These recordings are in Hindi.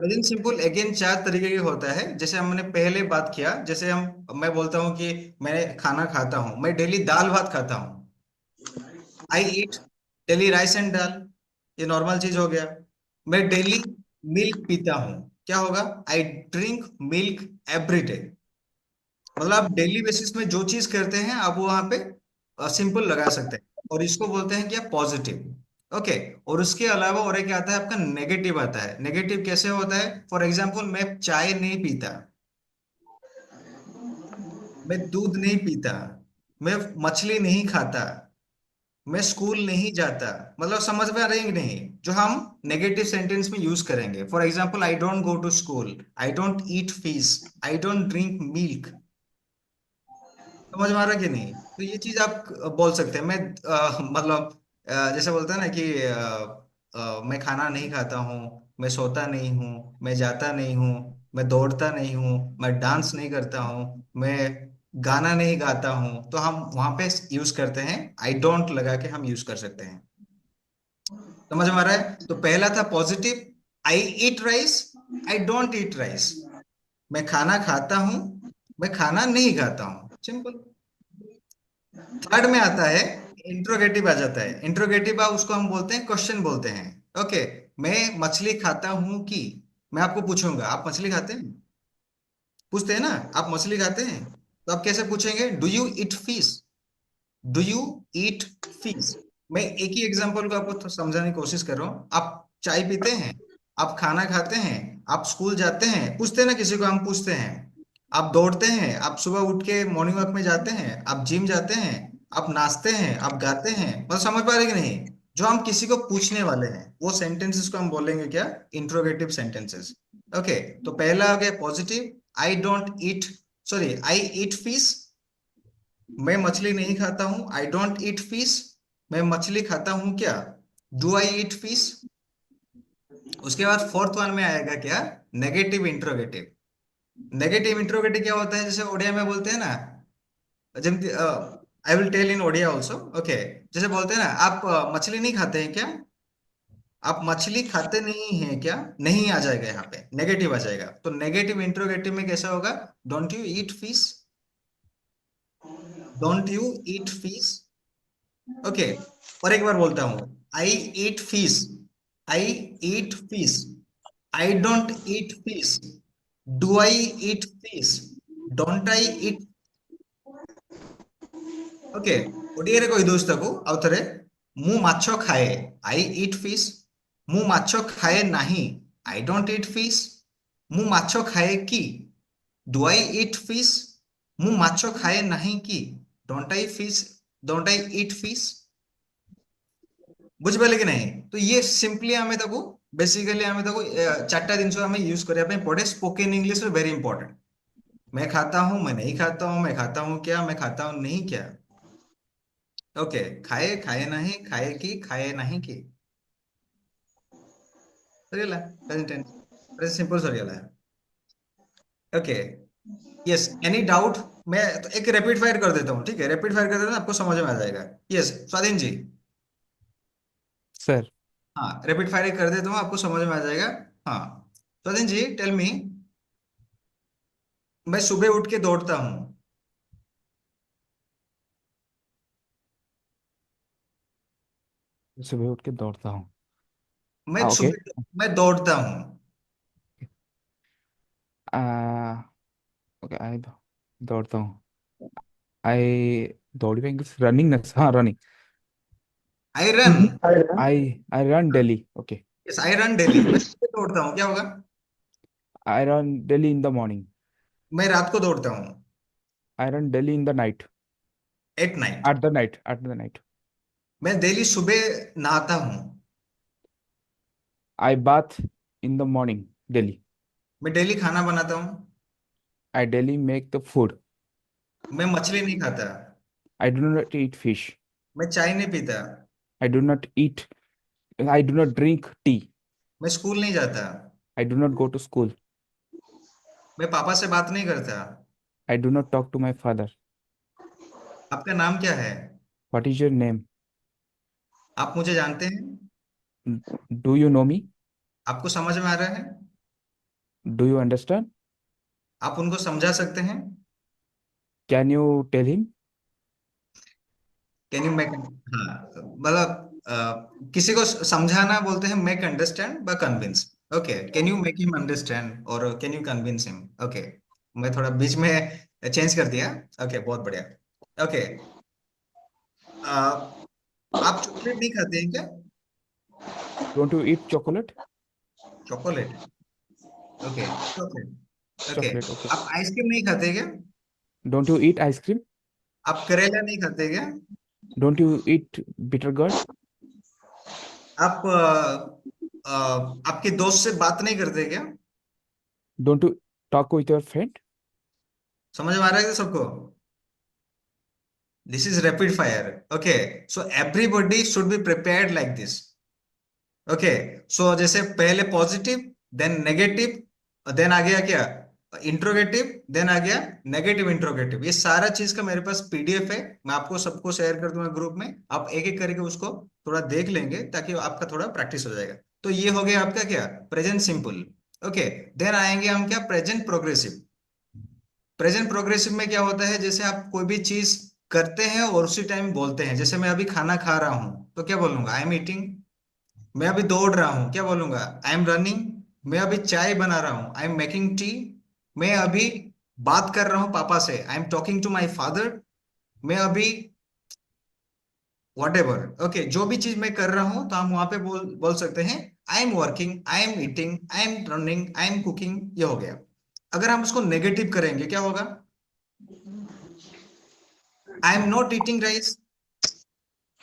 प्रेजेंट सिंपल अगेन चार तरीके के होता है। जैसे हमने पहले बात किया, जैसे हम मैं बोलता हूँ कि मैं खाना खाता हूँ, मैं डेली दाल भात खाता हूँ। आई ईट डेली राइस एंड दाल, ये नॉर्मल चीज हो गया। मैं डेली मिल्क पीता हूँ, क्या होगा? I drink milk every day. मतलब आप डेली बेसिस में जो चीज करते हैं आप वो वहां पे सिंपल लगा सकते हैं, और इसको बोलते हैं क्या? पॉजिटिव। ओके। और उसके अलावा और एक आता है आपका नेगेटिव आता है। नेगेटिव कैसे होता है? फॉर एग्जाम्पल, मैं चाय नहीं पीता, मैं दूध नहीं पीता, मैं मछली नहीं खाता, मैं स्कूल नहीं जाता। मतलब समझ में आ रही है कि नहीं? जो हम नेगेटिव सेंटेंस में यूज करेंगे, for example, I don't go to school, I don't eat fish, I don't drink milk. समझ में आ रहा है कि नहीं? तो ये चीज आप बोल सकते हैं। मैं मतलब जैसे बोलते हैं ना कि मैं खाना नहीं खाता हूँ, मैं सोता नहीं हूँ, मैं जाता नहीं हूँ, मैं दौड़ता नहीं हूँ, मैं डांस नहीं करता हूँ, मैं गाना नहीं गाता हूँ, तो हम वहां पे यूज करते हैं आई डोंट लगा के हम यूज कर सकते हैं। समझ में आ रहा है? तो पहला था positive, I eat rice, I don't eat rice. मैं खाना खाता हूँ, मैं खाना नहीं खाता हूँ, सिंपल। थर्ड में आता है इंट्रोगेटिव आ जाता है। इंट्रोगेटिव उसको हम बोलते हैं क्वेश्चन बोलते हैं। ओके। मैं मछली खाता हूं कि, मैं आपको पूछूंगा, आप मछली खाते हैं? पूछते हैं ना, आप मछली खाते हैं? तो आप कैसे पूछेंगे? Do you eat fish? Do you eat fish? मैं एक ही एग्जांपल को आपको समझाने की कोशिश कर रहा हूँ। आप चाय पीते हैं, आप खाना खाते हैं, आप स्कूल जाते हैं, पूछते हैं ना किसी को, हम पूछते हैं। आप दौड़ते हैं, आप सुबह उठ के मॉर्निंग वॉक में जाते हैं, आप जिम जाते हैं, आप नाचते हैं, आप गाते हैं। मतलब समझ पा रहे कि नहीं? जो हम किसी को पूछने वाले हैं वो सेंटेंसेस को हम बोलेंगे क्या? Interrogative sentences. ओके। तो पहला हो गया positive, I don't eat, sorry, I eat fish. मैं मछली नहीं खाता हूं, आई डोंट ईट फिश। मैं मछली खाता हूं क्या? Do I eat fish? उसके बाद फोर्थ वन में आएगा क्या? Negative interrogative. नेगेटिव इंट्रोगेटिव क्या होता है? जैसे ओडिया में बोलते हैं ना, जब I will tell in Odia also. Okay. जैसे बोलते हैं ना, आप मछली नहीं खाते हैं क्या? आप मछली खाते नहीं हैं क्या? नहीं आ जाएगा यहाँ पे, नेगेटिव आ जाएगा। तो नेगेटिव इंट्रोगेटिव में कैसा होगा? Don't you eat fish? Don't you eat fish? Okay. और एक बार बोलता हूं, I eat fish, I eat fish, I don't eat fish, do I eat fish, don't I eat. Okay. Odia रे कहि ଦଉଛି ତାକୁ ଆଉ ଥରେ। ମୁଁ ମାଛ ଖାଏ, ଆଇ ଇଟ୍ ଫିsh। ମୁଁ ମାଛ ଖାଏ ନାହିଁ, ଆଇ ଡୋंट ଇଟ୍ ଫିsh। ମୁଁ ମାଛ ଖାଏ କି, ଡୁ ଆଇ ଇଟ୍ ଫିsh। ମୁଁ ମାଛ ଖାଏ ନାହିଁ କି, don't I fish, don't I eat fish. ବୁଝିପାରିଲେ କି ନାହିଁ? ତ ଇଏ ସିମ୍ପଲି ଆମେ ତାକୁ, ବେସିକାଲି ଆମେ ତାକୁ ଚାରିଟା ଜିନିଷ ଆମେ यूज କରିବା ପାଇଁ ପଡେ। स्पोकन इंग्लिश में वेरी इंपॉर्टेंट। मैं खाता हूं, मैं नहीं खाता हूं, मैं खाता हूं क्या, मैं खाता हूं नहीं क्या। ओके। खाए, खाए नहीं, खाए की, खाए नहीं की। सरिगला प्रेजेंट टेंस, प्रेजेंट सिंपल सरिगला। ओके। Yes, any doubt? मैं तो एक रैपिड फायर कर देता हूँ, ठीक है? रैपिड फायर कर देता हूँ, आपको समझ में आ जाएगा। यस, स्वाधीन जी। सर। हाँ, रैपिड फायर कर देता हूँ, आपको समझ में आ जाएगा। हाँ, स्वाधीन जी, टेल मी। मैं सुबह उठ के दौड़ता हूँ। सुबह उठ के दौड़ता हूँ। मैं ओके। सुबह मैं दौड़ता हूँ। ओके आई दौड़ता हूँ। आई दौड़ी इंग्लिश रनिंग न, हाँ running. I run. I run daily. Okay. Yes, I run daily. मैं सुबह दौड़ता हूँ, क्या होगा? I run daily in the morning. मैं रात को दौड़ता हूँ। I run daily in the night. At night. At the night. मैं डेली सुबह नहाता हूँ। I bath in the morning daily. मैं डेली खाना बनाता हूँ। I daily make the food. मैं मछली नहीं खाता। I do not eat fish. मैं चाय नहीं पीता। I do not eat I do not drink tea. मैं स्कूल नहीं जाता। I do not go to school. मैं पापा से बात नहीं करता। I do not talk to my father. आपका नाम क्या है? What is your name? आप मुझे जानते हैं? Do you know me? आपको समझ में आ रहा है? Do you understand? आप उनको समझा सकते हैं। Can you tell him? Can you make, हाँ मतलब किसी को समझाना बोलते हैं मेक अंडरस्टैंड ब convince. Okay, can you make him understand और can you convince him. Okay, मैं थोड़ा बीच में चेंज कर दिया। ओके, बहुत बढ़िया। ओके, आप चॉकलेट नहीं खाते हैं क्या? Don't you eat chocolate? Chocolate, okay, chocolate, okay. Chocolate, okay. आप आइसक्रीम नहीं खाते क्या? Don't you eat ice cream? आप करेला नहीं खाते क्या? Don't you eat bitter gourd? आप आपके दोस्त से बात नहीं करते क्या? Don't you talk with your friend? समझ में आ रहा है सबको? This is rapid fire. Okay, so everybody should be prepared like this. Okay, so जैसे पहले पॉजिटिव, देन नेगेटिव, देन आ गया क्या, इंट्रोगेटिव, देन आ गया नेगेटिव इंट्रोगेटिव। ये सारा चीज का मेरे पास पीडीएफ है, मैं आपको सबको शेयर कर दूंगा ग्रुप में। आप एक एक करके उसको थोड़ा देख लेंगे ताकि आपका थोड़ा प्रैक्टिस हो जाएगा। तो ये हो गया आपका क्या, प्रेजेंट सिंपल। ओके, देन आएंगे हम क्या, प्रेजेंट प्रोग्रेसिव। प्रेजेंट प्रोग्रेसिव में क्या होता है, जैसे आप कोई भी चीज करते हैं और उसी टाइम बोलते हैं। जैसे मैं अभी खाना खा रहा हूं तो क्या बोलूंगा, आई एम ईटिंग। मैं अभी दौड़ रहा हूँ, क्या बोलूंगा, आई एम रनिंग। मैं अभी चाय बना रहा हूँ, आई एम मेकिंग टी। मैं अभी बात कर रहा हूँ पापा से, I am talking to my father. मैं अभी वॉट एवर, ओके, जो भी चीज मैं कर रहा हूँ तो हम वहां पे बोल बोल सकते हैं I am working, I am eating, I am running, I am cooking. ये हो गया। अगर हम उसको नेगेटिव करेंगे क्या होगा, I am not eating rice,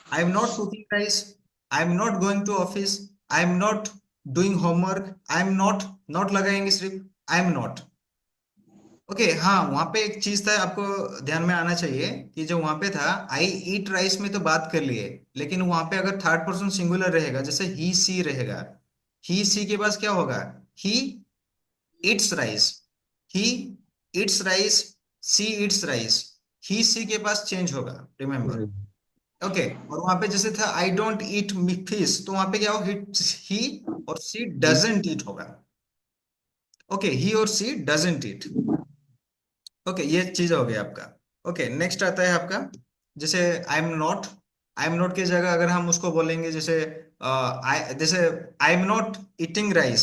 I am not cooking rice, I am not going to office, I am not doing homework, I am not, not लगाएंगे सिर्फ, आई एम नॉट। ओके, हाँ, वहां पे एक चीज था आपको ध्यान में आना चाहिए कि जो वहां पे था आई ईट राइस में तो बात कर लिए, लेकिन वहां पे अगर थर्ड पर्सन सिंगुलर रहेगा, जैसे ही सी रहेगा, ही सी के पास क्या होगा, he eats rice, he eats rice, she eats rice. He she के पास चेंज होगा, रिमेम्बर। ओके, और वहां पे जैसे था आई डोंट ईट फिश, तो वहां पे क्या होगा, ही और सी डजंट ईट होगा। ओके, ही और सी डजंट ईट। ओके, ये चीज हो गया आपका। ओके, नेक्स्ट आता है आपका, जैसे I am not. I am not की जगह अगर हम उसको बोलेंगे जैसे जैसे I am not eating rice,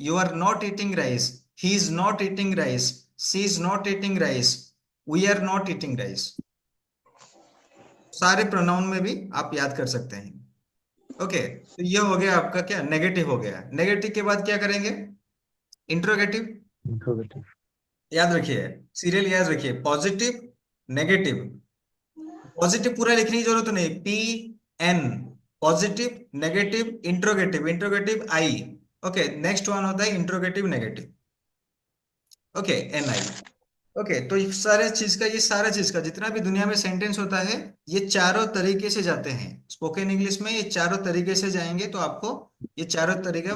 you are not eating rice, he is not eating rice, she is not eating rice, we are not eating rice. सारे प्रोनाउन में भी आप याद कर सकते हैं। ओके, तो ये हो गया आपका क्या, नेगेटिव हो गया। नेगेटिव के बाद क्या करेंगे, इंट्रोगेटिव। इंट्रोगेटिव। याद रखिए, सीरियल याद रखिए, पॉजिटिव, नेगेटिव। पॉजिटिव पूरा लिखने की जरूरत नहीं, P N, positive, negative, interrogative, interrogative I. Okay, next one होता है interrogative negative. Okay, N I. Okay, तो ये सारा चीज का जितना भी दुनिया में सेंटेंस होता है, ये चारों तरीके से जाते हैं स्पोकन इंग्लिश में। ये चारों तरीके से जाएंगे, तो आपको ये चारों तरीका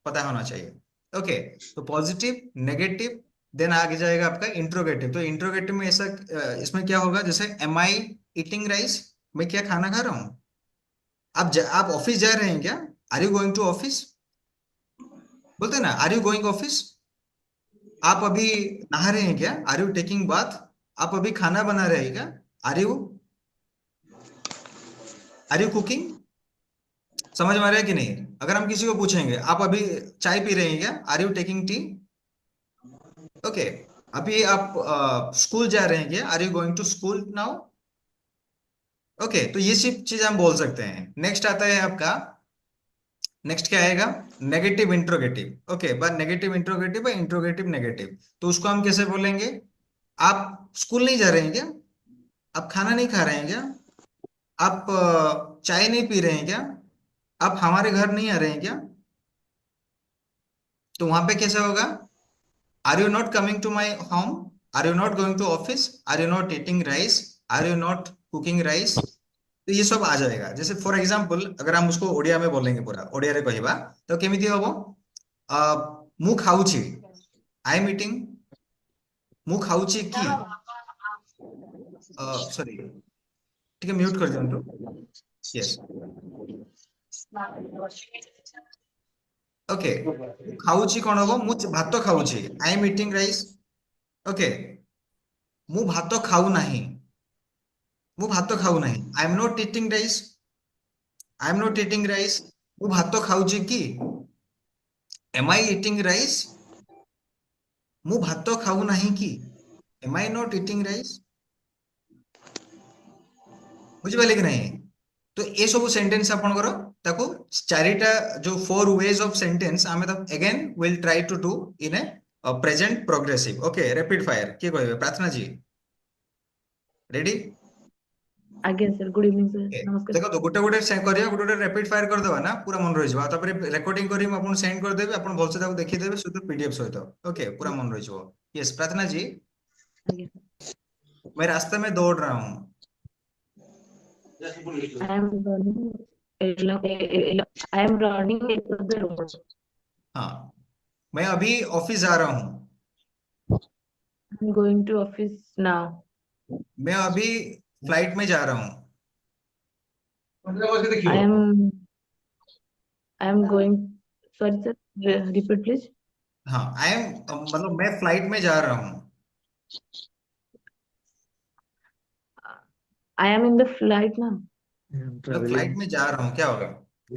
पता होना चाहिए। ओके, तो पॉजिटिव, नेगेटिव, देन आगे जाएगा आपका इंट्रोगेटिव। तो इंट्रोगेटिव में ऐसा इसमें क्या होगा, जैसे एम आई ईटिंग राइस, मैं क्या खाना खा रहा हूँ। आप ऑफिस जा रहे हैं क्या, are you going to office, बोलते हैं ना, आर यू गोइंग ऑफिस। आप अभी नहा रहे हैं क्या, आर यू टेकिंग बाथ। आप अभी खाना बना रहे हैं क्या, are you, are you cooking. समझ में आ रहा है कि नहीं? अगर हम किसी को पूछेंगे आप अभी चाय पी रहे हैं क्या, are you taking tea. Okay, अभी आप स्कूल जा रहे हैं क्या, are you going to school now. Okay, तो ये सब चीज हम बोल सकते हैं। नेक्स्ट आता है आपका, नेक्स्ट क्या आएगा, नेगेटिव इंट्रोगेटिव। ओके, बात नेगेटिव इंट्रोगेटिव है, इंट्रोगेटिव नेगेटिव। तो उसको हम कैसे बोलेंगे, आप स्कूल नहीं जा रहे हैं क्या, आप खाना नहीं खा रहे हैं क्या, आप चाय नहीं पी रहे हैं क्या, आप हमारे घर नहीं आ रहे हैं क्या। तो वहां पे कैसे होगा, are you not coming to my home, are you not going to office, are you not eating rice, are you not cooking rice. तो ये सब आ जाएगा। जैसे फॉर एग्जाम्पल अगर हम उसको ओडिया में बोलेंगे, पूरा ओडिया रे कहवा, तो केमिति हबो, मु खाऊची, आई एम ईटिंग, मु खाऊची की, सॉरी, ठीक है, म्यूट कर दियो। यस, ओके खाऊची कौन होगा मु भात खाऊची I am eating rice okay मु भात खाऊ नहीं मु भात खाऊ नहीं I am not eating rice I am not eating rice मु भात खाऊची की एम आई इटिंग राइस मु भात खाऊ नहीं की am I not eating rice बुझिपारे कि नहीं तो ये सब सेंटेंस आपनकर ताको चारिटा जो 4 ways ऑफ सेंटेंस आमे तो again will try to do in a present progressive okay rapid fire के कहबे प्रार्थना जी रेडी आज्ञा सर गुड इवनिंग सर नमस्कार देखो तो गोटे गोटे करिया गोटे गोटे रैपिड फायर कर देबा ना पूरा मन रहि जबा तापर रिकॉर्डिंग करी आपन सेंड कर देबे आपन भलसे ताको देखि देबे सुध पीडीएफ सहित ओके पूरा मन रहि जबो यस प्रार्थना जी आज्ञा मैं रास्ते में दौड़ रहा हूँ sir I am running I am running the road हाँ मैं अभी ऑफिस जा रहा हूँ I am going to office now मैं अभी फ्लाइट में जा रहा हूँ I am going sorry sir repeat please हाँ आई एम मतलब मैं फ्लाइट में जा रहा हूँ I M in the flight now मैं फ्लाइट में जा रहा हूँ क्या होगा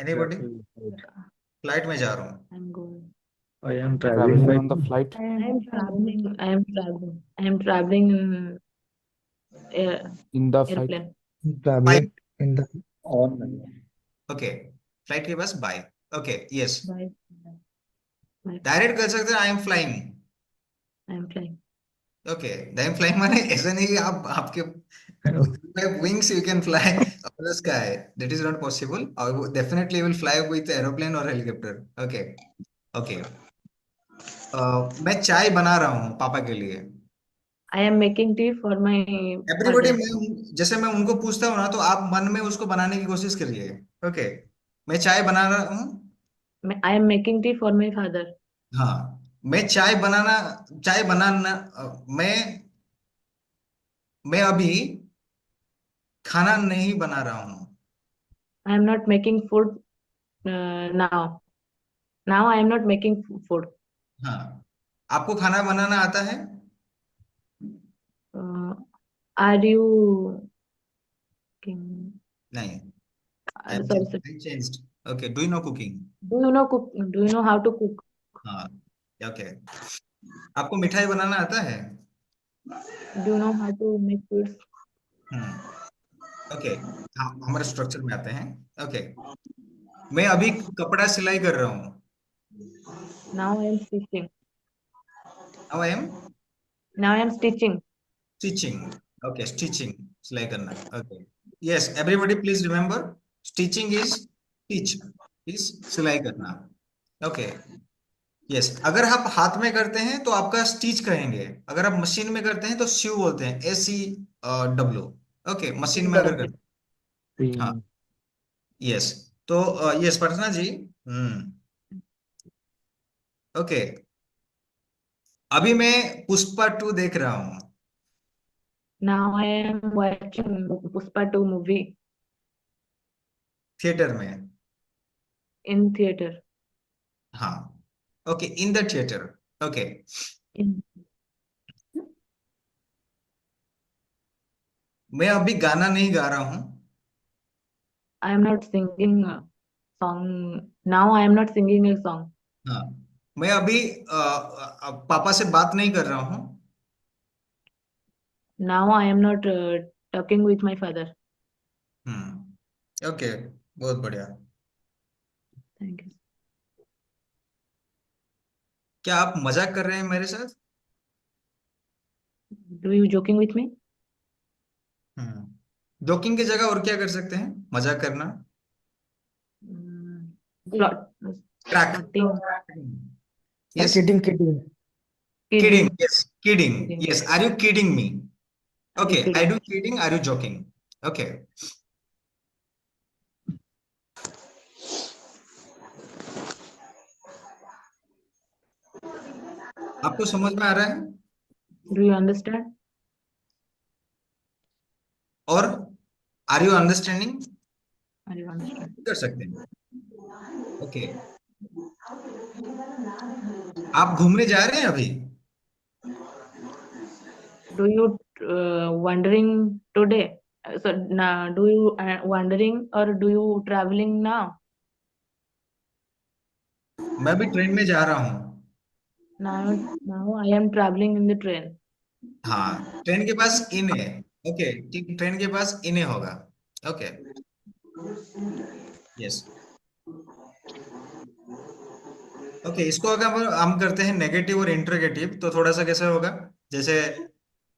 एनीबॉडी फ्लाइट में जा रहा हूँ I am going I am traveling traveling by on the flight. I am traveling. I am traveling in In the flight. airplane. traveling in the on okay flight के पास by okay yes By direct कर सकते हैं I am flying I am flying. Okay I am flying माने ऐसा नहीं कि आप आपके wings you can fly up the sky that is not possible or definitely will fly with aeroplane or helicopter okay okay मैं चाय बना रहा हूँ पापा के लिए I am making tea for my everybody father. मैं जैसे मैं उनको पूछता हूँ ना तो आप मन में उसको बनाने की कोशिश करिए ओके मैं चाय बना रहा हूँ I am making tea for my father. हाँ मैं चाय बनाना मैं अभी खाना नहीं बना रहा हूँ I am not making food now. Now I am not making food. हाँ आपको खाना बनाना आता है Are you नहीं sorry sir. I changed okay do you know cooking Do you know cook? Do you know how to cook? हाँ ओके आपको मिठाई बनाना आता है Do you know how to make foods? Okay हाँ हमारे स्ट्रक्चर में आते हैं ओके मैं अभी कपड़ा सिलाई कर रहा हूँ Now I am stitching. Now I am Now I am stitching. Stitching okay stitching सिलाई करना okay yes everybody please remember stitching is teach is सिलाई करना ओके यस अगर आप हाथ में करते हैं तो आपका स्टिच कहेंगे अगर आप मशीन में करते हैं तो स्यू बोलते हैं SEW ओके मशीन में अगर करते हैं हाँ यस तो यस प्रार्थना जी ओके अभी मैं पुष्पा 2 देख रहा हूँ Now I am watching Pushpa 2 movie theatre में in theater. हाँ okay in the theatre okay In, मैं अभी गाना नहीं गा रहा हूँ I am not singing a song. Now I am not singing a song. हाँ मैं अभी पापा से बात नहीं कर रहा हूँ Now I am not talking with my father. Okay बहुत बढ़िया Thank you. क्या आप मजाक कर रहे हैं मेरे साथ Do you joking with me? Joking की जगह और क्या कर सकते हैं मजाक करना Plot. Crack Plotting. Yes kidding kidding yes kidding Kidding. yes are you kidding me Are you okay I kidding? do kidding are you joking okay आपको समझ में आ रहा है Do you understand? और are you understanding Are you understand? कर सकते हैं ओके आप घूमने जा रहे हैं अभी? Do you wandering today? So now, do you wandering or do you traveling now? मैं भी ट्रेन में जा रहा हूँ। Now I am traveling in the train. हाँ, ट्रेन के पास इन है। ओके, ठीक, ट्रेन के पास इन्हें होगा। Okay, yes. ओके, इसको अगर हम करते हैं नेगेटिव और इंट्रोगेटिव, तो थोड़ा सा कैसे होगा? जैसे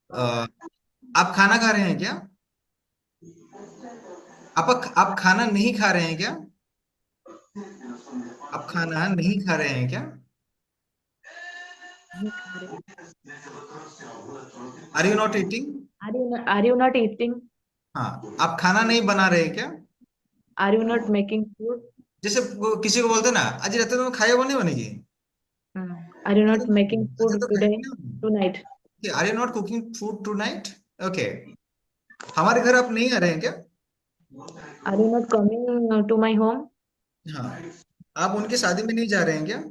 आप खाना खा रहे हैं क्या? आप खाना नहीं खा रहे हैं क्या? आप खाना नहीं खा रहे हैं क्या? Are you not eating? Are you not eating? हाँ, आप खाना नहीं बना रहे हैं क्या? Are you not making food? जैसे किसी को बोलते हैं ना, आज रहते तो खाया बने बनेगी। Are you not making अच्छा, food तो today, खाया tonight? Are you not cooking food tonight? Okay, हमारे घर आप नहीं आ रहे हैं क्या? Are you not coming to my home? हाँ, आप उनकी शादी में नहीं जा रहे हैं क्या?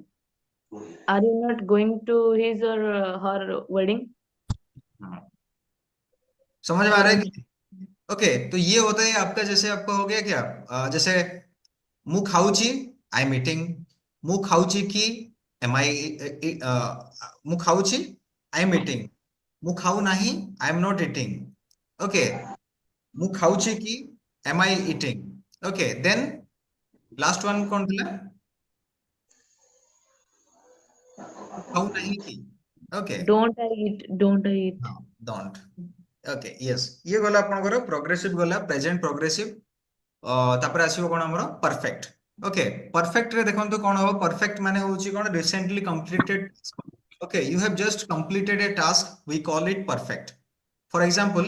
Are you not going to his or her wedding? हाँ, समझ में आ रहा है कि? ओके, तो ये होता है आपका, जैसे आपका हो गया क्या, जैसे मुंह खाऊची, आई एम ईटिंग। मुंह खाऊची की, एम आई, मुंह खाऊची, आई एम ईटिंग। मुंह खाऊ नाही, I am not eating. Okay, मुंह खाऊची की, am I eating. Okay, then last one कौन था? खाऊ नहीं की। Okay, Don't I eat? Don't I eat? हाँ, डोंट। ओके, यस, ये गला आपनकर प्रोग्रेसिव गला, प्रेजेंट प्रोग्रेसिव। तापर आसीबो कोन हमरो परफेक्ट। ओके, परफेक्ट रे देखंतु कोन हो? परफेक्ट माने होची कोन? Recently completed. Okay, you have just completed a task, we call it perfect. For example,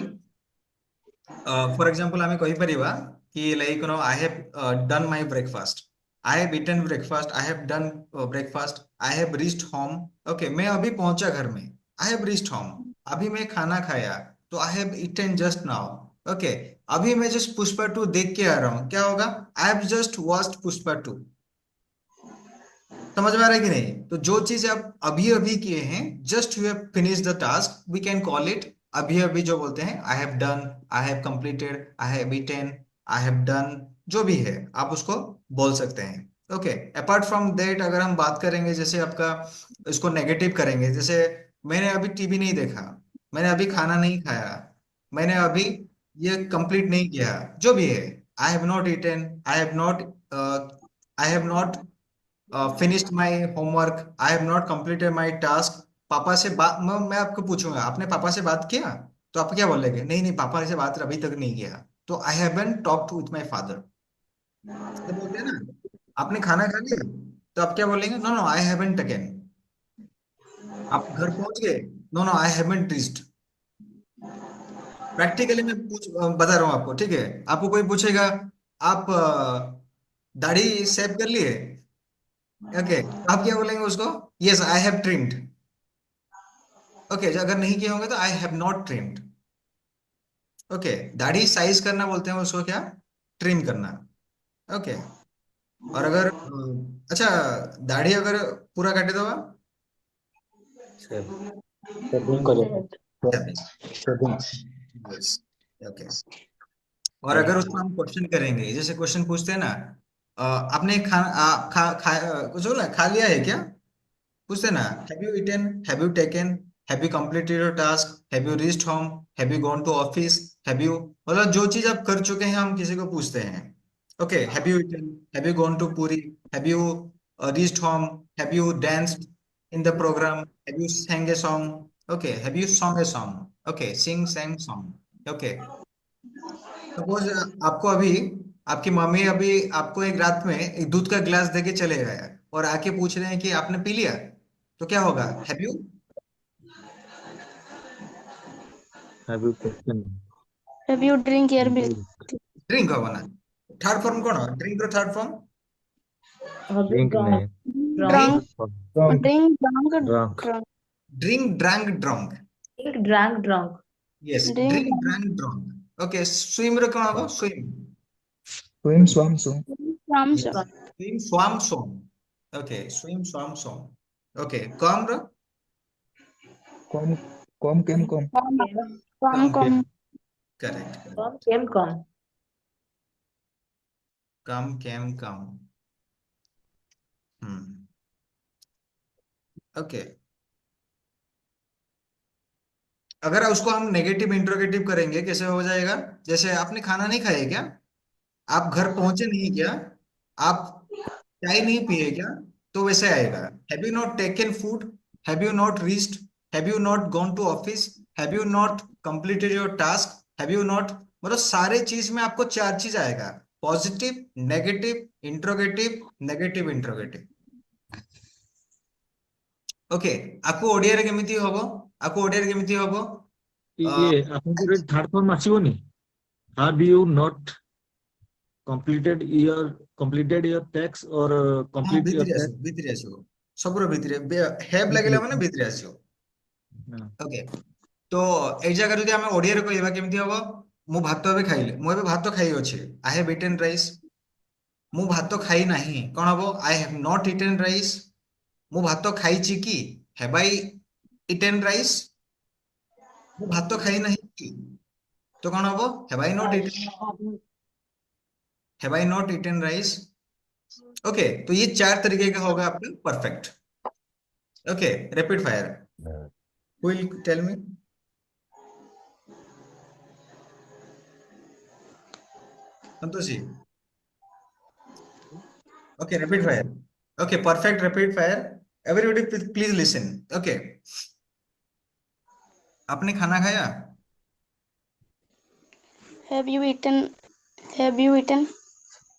आमे कहि परिबा कि like I have done my breakfast, I have eaten breakfast, I have done breakfast, I have reached home. Okay, मैं अभी पहुंचा घर में, आई हैव रीच्ड होम। अभी मैं खाना खाया, तो I have eaten just now. Okay, अभी मैं जस्ट पुष्पा 2 देख के आ रहा हूँ, क्या होगा? I have just watched Pushpa 2। समझ में आ रहा है कि नहीं? तो जो चीज आप अभी अभी किए हैं, just you have finish the task, we can call it अभी अभी, जो बोलते हैं I have done, I have completed, I have eaten, I have done, जो भी है आप उसको बोल सकते हैं। ओके, अपार्ट फ्रॉम दैट अगर हम बात करेंगे, जैसे आपका इसको नेगेटिव करेंगे, जैसे मैंने अभी टीवी नहीं देखा, मैंने अभी खाना नहीं खाया, मैंने अभी ये कंप्लीट नहीं किया, जो भी है, I have not eaten, I have not finished my homework, I have not completed my task. पापा से बात, मैं आपको पूछूंगा आपने पापा से बात किया, तो आप क्या बोलेंगे? नहीं नहीं, पापा से बात अभी तक नहीं किया, तो I haven't talked with my father. ऐसे बोलते हैं ना। आपने खाना खा लिया, तो आप क्या बोलेंगे? No no, I haven't again. आप घर पहुंच गए, no no, I haven't reached. Practically मैं बता रहा हूँ आपको, ठीक है? आपको कोई पूछेगा, आप दाढ़ी शेव कर लिए? ओके, आप क्या बोलेंगे उसको? Yes, I have trimmed. Okay, अगर नहीं किए होंगे तो I have not trimmed. Okay, दाढ़ी साइज करना बोलते हैं उसको, क्या? ट्रिम करना। ओके, और अगर अच्छा, दाढ़ी अगर पूरा काटे तो आप शेडिंग करे शेडिंग यस। ओके, और अगर उसको हम क्वेश्चन करेंगे, जैसे क्वेश्चन पूछते हैं ना, आपने खाना कुछ बोला, खा लिया है क्या? पूछते हैं ना, have you eaten, have you taken, have you completed your task, have you reached home, have you gone to office, have you, मतलब जो चीज आप कर चुके हैं हम किसी को पूछते हैं। Okay, have you eaten, have you gone to Puri, have you reached home, have you danced in the program, have you sang a song, okay, have you sung a song, okay, sing sang song। Okay, suppose आपको अभी आपकी मम्मी अभी आपको एक रात में एक दूध का गिलास दे के चले गए, और आके पूछ रहे हैं कि आपने पी लिया, तो क्या होगा? Have you have you taken Have you drink your milk? Drink होगा ना? थर्ड फॉर्म कौन हो? ड्रिंक रो third form Have you drink drunk? नहीं Drunk, Drunk? drink, drunk, drunk drunk, drink drank drunk. Drank, drunk. Yes, drink, drink drank drunk. Okay, swim रो कौन होगा? Swim, swim swam swim from yes, swim swam swum. Okay, swim swam swum. Okay come रो कम कम केम कम कम कम करेक्ट कम केम कम कम केम कम ओके अगर उसको हम नेगेटिव इंट्रोगेटिव करेंगे कैसे हो जाएगा जैसे आपने खाना नहीं खाया क्या आप घर पहुंचे नहीं क्या आप चाय नहीं पिए क्या तो वैसे आएगा have you not taken food have you not reached have you not gone to office have you not completed your task have you not मतलब सारे चीज में आपको चार चीज आएगा positive negative interrogative negative interrogative okay आपको ओडिया केमिति हबो आपको ओडिया केमिति हबो ये आपनकर थर्ड फॉर्म आसीबोनी have you not completed your tax or हाँ complete your tax ଭିतरी आसिबो सबरो ଭିतरी हेब लागेला माने ଭିतरी आसिबो हाँ, ओके तो এই জায়গা যদি আমি ওড়িয়াରେ କହିବା କେମିତି ହବ ମୁଁ ଭାତ ଏବେ ଖାଇଲି ମୁଁ ଏବେ ଭାତ ଖାଇ ଅଛି ଆଇ ହ୍ୟାଭ୍ ଇଟେନ୍ ରାଇସ୍ ମୁଁ ଭାତ ଖାଇ ନାହିଁ କଣ ହବ I have not eaten rice ମୁଁ ଭାତ ଖାଇଛି କି ହ୍ୟାଭ୍ ଆଇ ଇଟେନ୍ ରାଇସ୍ ମୁଁ ଭାତ ଖାଇ ନାହିଁ କି ତ କଣ ହବ have I not eaten rice okay तो ये चार तरीके का होगा आपका perfect okay rapid fire will tell me Santoshi okay rapid fire okay perfect rapid fire everybody please listen okay आपने खाना खाया have you eaten have you eaten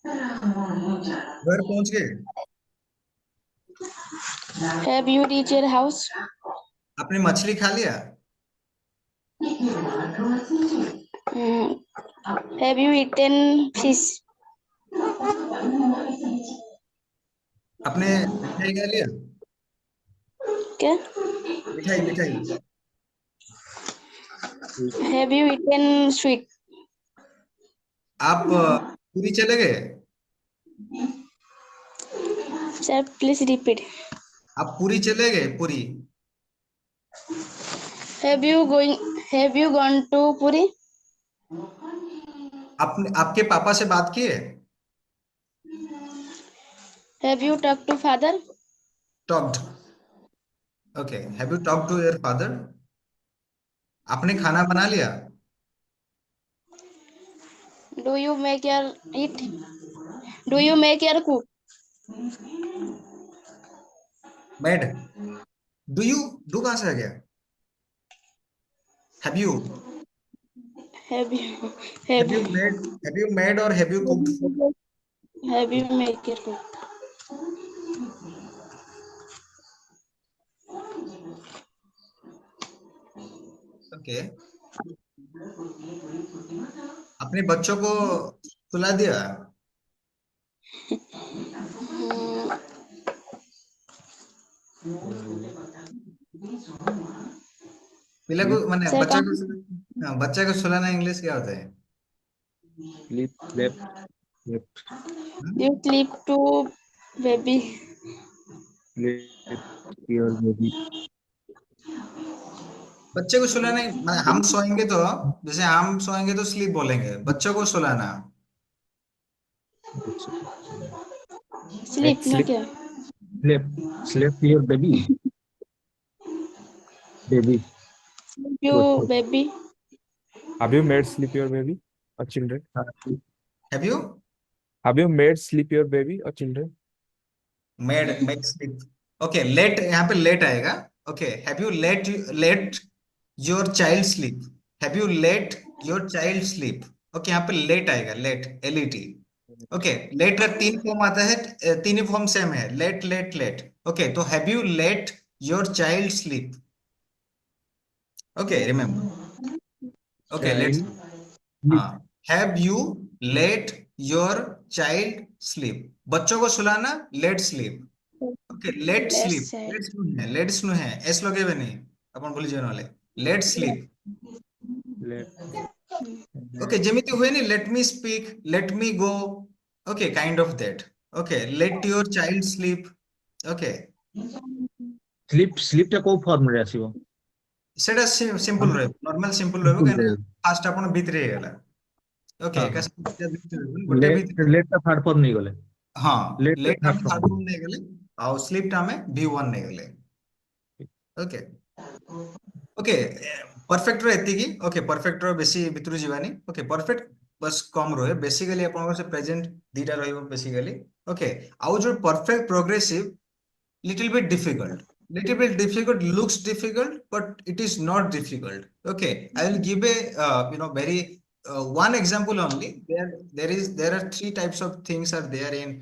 घर पहुंच गए have you reached your house आपने मछली खा लिया have you eaten fish आपने मिठाई खा लिया क्या मिठाई मिठाई have you eaten sweet आप पूरी चले गए sir please repeat आप पूरी चले गए पूरी have you gone to Puri आपने आपके पापा से बात किए have you talked to father talked okay have you talk to your father आपने खाना बना लिया do you make your eat do you make your cook made do you do कहां से आ गया have you have you have you made और have you cooked food have you make your cook okay अपने बच्चों को सुला दिया पिला को माने Sir, बच्चा को हाँ, बच्चा को सुलाना इंग्लिश क्या होता है sleep left you sleep to baby left your baby बच्चे को सुलाना माने हम सोएंगे तो जैसे हम सोएंगे तो स्लीप बोलेंगे बच्चों को सुलाना sleep ना sleep. क्या slept your baby sleep you Good. baby Have you made sleep your baby or children? Have you Have you made sleep your baby or children? Made sleep okay late यहाँ पे लेट आएगा okay have you let your child sleep have you let your child sleep okay यहाँ पे लेट आएगा लेट एलईटी ओके लेट का तीन फॉर्म आता है तीन ही फॉर्म सेम है लेट लेट लेट ओके तो have you let your child sleep okay remember okay let's हाँ have you let your child sleep बच्चों को सुलाना let sleep okay let Let's sleep say let's नु है एस लगे बनी अपन भूली जाने वाले लेट स्लीप left ओके जेमिति हुए नहीं let me speak let me go okay kind of that okay let your child sleep okay ସ୍ଲିପଟା କୋଉ ଫର୍ମରେ ଆସିବ? ସେଟା ସିମ୍ପଲ ରହିବ, ନର୍ମାଲ ସିମ୍ପଲ ରହିବ, କାହିଁକି ନା ଫାଷ୍ଟ ଆପଣ ଭିତରେ ହେଇଗଲା। ଓକେ, ହଁ, ଏକା ହଁ। ସାଙ୍ଗେ ଭିତରେ ରହିବନି, ଗୋଟେ ଭିତରେ। ଲେଟଟା ଥାର୍ଡ ଫର୍ମ ନେଇଗଲେ। ହଁ, ଲେଟଟା ଲେଟ୍ ଥାର୍ଡ ଆମେ ଫର୍ମ। ଥାର୍ड ଫର୍ମ ନେଇଗଲେ ଆଉ ସ୍ଲିପ୍ଟା ଆମେ V1 ନେଇଗଲେ। ଓକେ ଓକେ, परफेक्ट रो एतिकी। ओके, परफेक्ट रो बेसी भितरु जीवानी। ओके, परफेक्ट बस कम रहे, बेसिकली आपन से प्रेजेंट दीटा रहइबो बेसिकली। ओके, आउ जो perfect progressive little bit difficult, little bit difficult, looks difficult, but it is not difficult. Okay, I will give a very one example only. There are three types of things are there in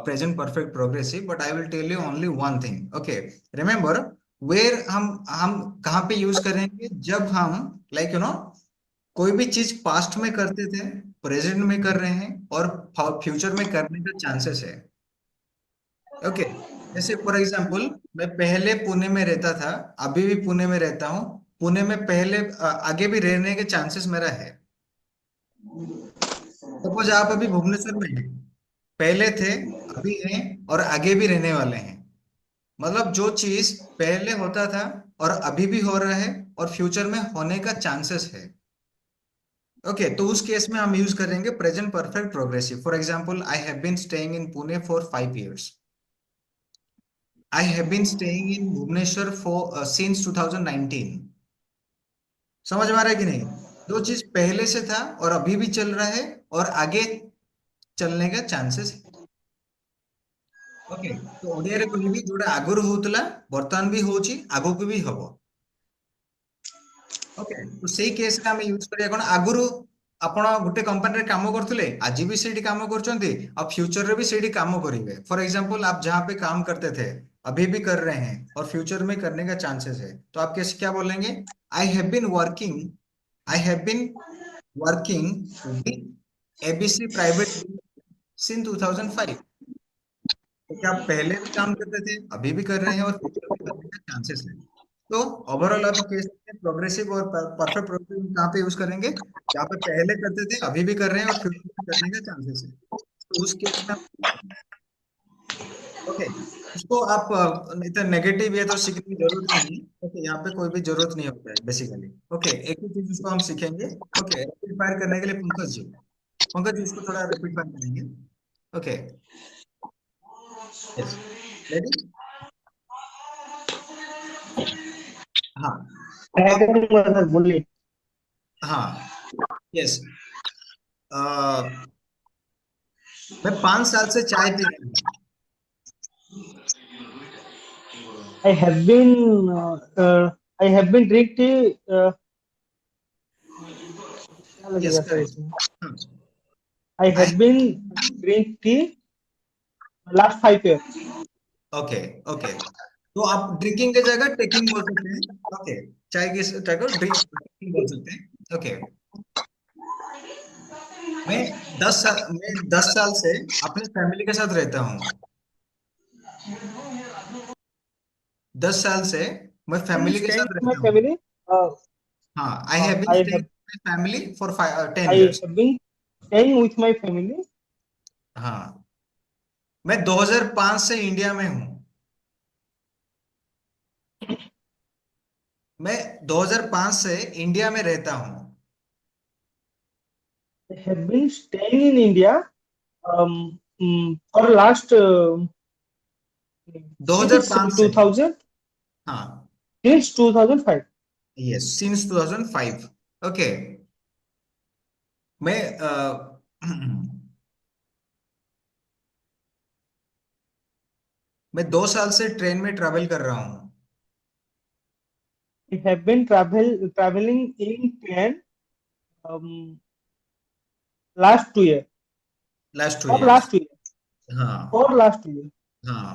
present perfect progressive, but I will tell you only one thing. Okay, remember where हम कहाँ पे यूज करेंगे, जब हम कोई भी चीज पास्ट में करते थे, प्रेजेंट में कर रहे हैं और फ्यूचर में करने का चांसेस है। ओके, जैसे फॉर एग्जांपल मैं पहले पुणे में रहता था, अभी भी पुणे में रहता हूँ। पुणे में पहले आगे भी रहने के चांसेस मेरा है। सपोज आप अभी भुवनेश्वर में हैं, पहले थे, अभी हैं और आगे भी रहने वाले हैं। मतलब जो चीज पहले होता था और अभी भी हो रहा है और फ्यूचर में होने का चांसेस है। ओके, तो उस केस में हम यूज करेंगे present perfect progressive. For example, I have been staying in Pune for 5 years। I have been staying in Bhubaneswar for since 2019। समझ में आ रहा है कि नहीं? दो चीज पहले से था और अभी भी चल रहा है और आगे चलने का चांसेस है। ओके, तो ओडिया रे कहबी जोड़ा आगुर होतला वर्तमान भी होची, आगो को भी हबो। ओके, तो सेही केस का हम यूज करिया कोन, आगुरु आपण गुटे कंपनी रे काम करथुले, आज भी सेठी काम करचंती और फ्यूचर रे भी सेठी काम करिवे। फॉर एग्जांपल, आप जहां पे काम करते थे अभी भी कर रहे हैं और फ्यूचर में करने का चांसेस है, तो आप कैसे क्या बोलेंगे? I have been working, I have been working with ABC private since 2005। तो क्या आप पहले भी काम करते थे, अभी भी कर रहे हैं और फ्यूचर में करने का चांसेस है। तो ओवरऑल आप केस में प्रोग्रेसिव और परफेक्ट प्रोग्रेसिव कहाँ पे यूज करेंगे? जहाँ पे पहले करते थे, अभी भी कर रहे हैं और फ्यूचर में करने का चांसेस है, तो उस केस में। ओके, इसको आप नहीं तो नेगेटिव है तो सीखने की जरूरत नहीं है। ओके, यहाँ पे कोई भी जरूरत नहीं होता है बेसिकली। ओके, एक ही चीज उसको हम सीखेंगे। ओके, रैपिड फायर करने के लिए पंकज जी इसको थोड़ा रैपिड फायर करेंगे। Okay, yes, ready? हाँ, तो आप, सर बोलिए। हाँ, यस, मैं 5 साल से चाय पी रहा हूँ। I have been I have been drink tea क्या यस, लगेगा सर करेक्ट। इसमें? हाँ, I I, have been drink tea last 5 years। Okay okay, तो आप ड्रिंकिंग की जगह टेकिंग बोल सकते हैं। ओके, चाय की जगह ड्रिंकिंग बोल सकते हैं। ओके, मैं 10 साल से अपनी फैमिली के साथ रहता हूँ। 10 साल से मैं फैमिली के Staying साथ with my रहता हूँ। family। हाँ, I have been I staying have with my family for 10 I years। have been staying with my family। हाँ, मैं 2005 से इंडिया में हूँ। मैं 2005 से इंडिया में रहता हूँ। I have been staying in India for last since 2005 से, 2000 हाँ, since 2005। Yes, since 2005। ओके, मैं मैं 2 साल से ट्रेन में ट्रैवल कर रहा हूँ। I have been traveling in train um, last 2 years last 2 or years. last 2 years हाँ or last 2 years। हाँ,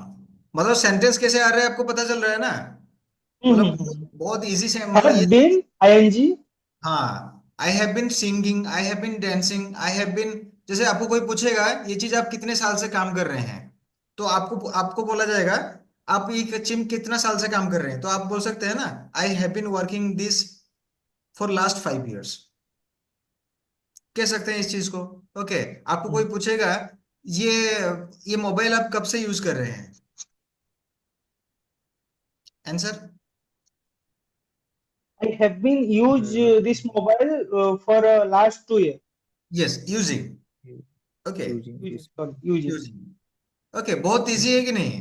मतलब सेंटेंस कैसे आ रहे हैं आपको पता चल रहा है ना? मतलब बहुत इजी से, मतलब ये, Have been ing। हाँ, I have been singing, I have been dancing, I have been. जैसे आपको कोई पूछेगा ये चीज आप कितने साल से काम कर रहे हैं, तो आपको आपको बोला जाएगा आप ये चिम कितना साल से काम कर रहे हैं, तो आप बोल सकते हैं ना, I have been working this for last 5 years। कह सकते हैं इस चीज को। ओके, आपको कोई पूछेगा ये ये मोबाइल आप कब से यूज कर रहे हैं, answer? I have been use this mobile for last 2 years. Yes, using. Okay, Using this. Sorry, using. Using. Okay, बहुत इजी है कि नहीं?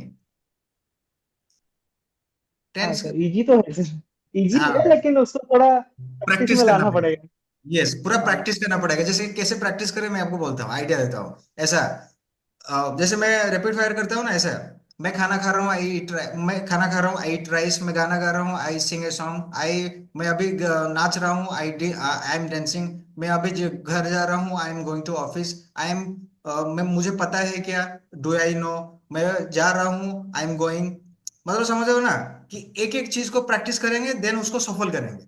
हाँ टेंस. सर, इजी तो है सर, इजी है हाँ, लेकिन उसको थोड़ा प्रैक्टिस प्रैक्टिस में करना लाना पड़ेगा. पड़ेगा। यस, पूरा प्रैक्टिस करना पड़ेगा. जैसे कैसे प्रैक्टिस करें मैं आपको बोलता हूँ, आइडिया देता हूँ. ऐसा जैसे मैं रैपिड फायर करता हूँ ना, ऐसा मैं खाना खा रहा हूँ, आई ईट. मैं खाना खा रहा हूँ, आई ईट राइस. मैं गाना गा रहा हूँ, आई सिंग ए सॉन्ग. मैं अभी नाच रहा हूँ, आई एम डांसिंग. मैं अभी घर जा रहा हूँ, I am going to office. I am मैं मुझे पता है क्या, डू आई नो. मैं जा रहा हूँ, आई एम गोइंग. मतलब समझ रहे हो ना, कि एक एक चीज को प्रैक्टिस करेंगे, देन उसको सफल करेंगे.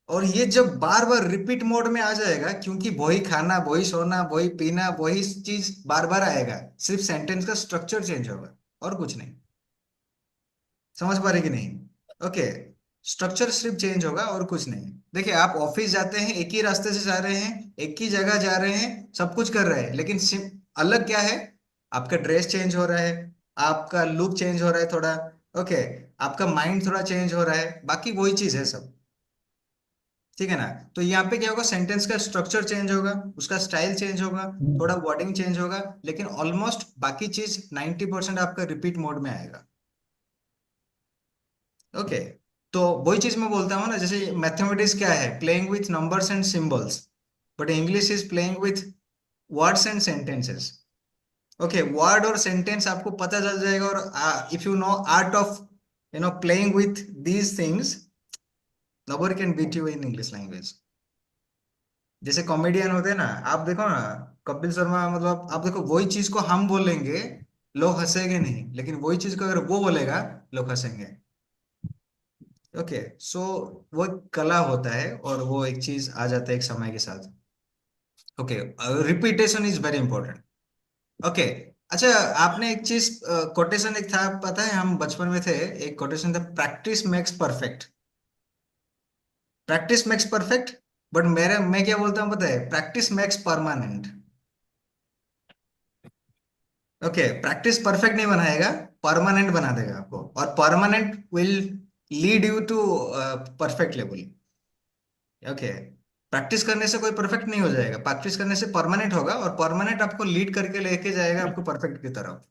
और ये जब बार बार रिपीट मोड में आ जाएगा, क्योंकि वही खाना, वही सोना, वही पीना, वही चीज बार बार आएगा. सिर्फ सेंटेंस का स्ट्रक्चर चेंज होगा और कुछ नहीं. समझ पा रहे कि नहीं? ओके, स्ट्रक्चर सिर्फ चेंज होगा और कुछ नहीं. देखिए, आप ऑफिस जाते हैं, एक ही रास्ते से जा रहे हैं, एक ही जगह जा रहे हैं, सब कुछ कर रहे हैं, लेकिन अलग क्या है? आपका ड्रेस चेंज हो रहा है, आपका लुक चेंज हो रहा है थोड़ा. ओके, आपका माइंड थोड़ा चेंज हो रहा है, बाकी वही चीज है सब. ठीक है ना? तो यहाँ पे क्या होगा, सेंटेंस का स्ट्रक्चर चेंज होगा, उसका स्टाइल चेंज होगा, थोड़ा वर्डिंग चेंज होगा, लेकिन ऑलमोस्ट बाकी चीज 90% आपका रिपीट मोड में आएगा. ओके, तो वही चीज मैं बोलता हूँ ना, जैसे मैथमेटिक्स क्या है, playing with numbers and symbols, but English is playing with words and sentences. Okay, word और सेंटेंस आपको पता चल जाएगा, और if you know art of playing with these things, nobody can beat you in English language. जैसे कॉमेडियन होते हैं ना, आप देखो ना, कपिल शर्मा, मतलब आप देखो, वही चीज को हम बोलेंगे, लोग हंसेंगे नहीं, लेकिन वही चीज को अगर वो बोलेगा, लोग हंसेंगे. ओके, सो वो एक कला होता है, और वो एक चीज आ जाता है एक समय के साथ. Okay, repetition is very important. Okay, अच्छा, आपने एक चीज, कोटेशन एक था, पता है, हम बचपन में थे, एक कोटेशन था, practice makes perfect. Practice makes perfect, but मैं क्या बोलता हूँ पता है, practice makes permanent. Okay, practice perfect नहीं बनाएगा, परमानेंट बना देगा आपको, और permanent will lead you to perfect level. Okay, practice करने से कोई परफेक्ट नहीं हो जाएगा, प्रैक्टिस करने से परमानेंट होगा, और परमानेंट आपको लीड करके लेके जाएगा आपको परफेक्ट की तरफ.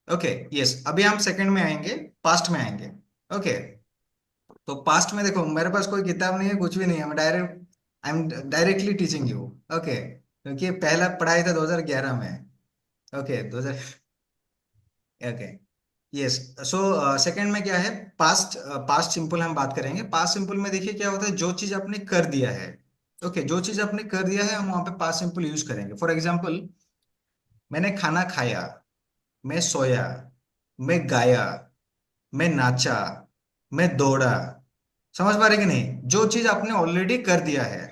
ओके, यस, अभी हम सेकंड में आएंगे, पास्ट में आएंगे. ओके, तो पास्ट में देखो, मेरे पास कोई किताब नहीं है, कुछ भी नहीं है, I am directly teaching you. Okay, क्योंकि पहला पढ़ाई था 2011 में. Okay, 2000. Okay, yes. So second में क्या है, पास्ट. पास्ट सिंपल हम बात करेंगे. पास्ट सिंपल में देखिए क्या होता है, जो चीज आपने कर दिया है. ओके, जो चीज आपने कर दिया है, हम वहां पे पास्ट सिंपल यूज करेंगे. फॉर एग्जाम्पल, मैंने खाना खाया, मैं सोया, मैं गाया, मैं नाचा, मैं दौड़ा. समझ पा रहे कि नहीं? जो चीज आपने ऑलरेडी कर दिया है.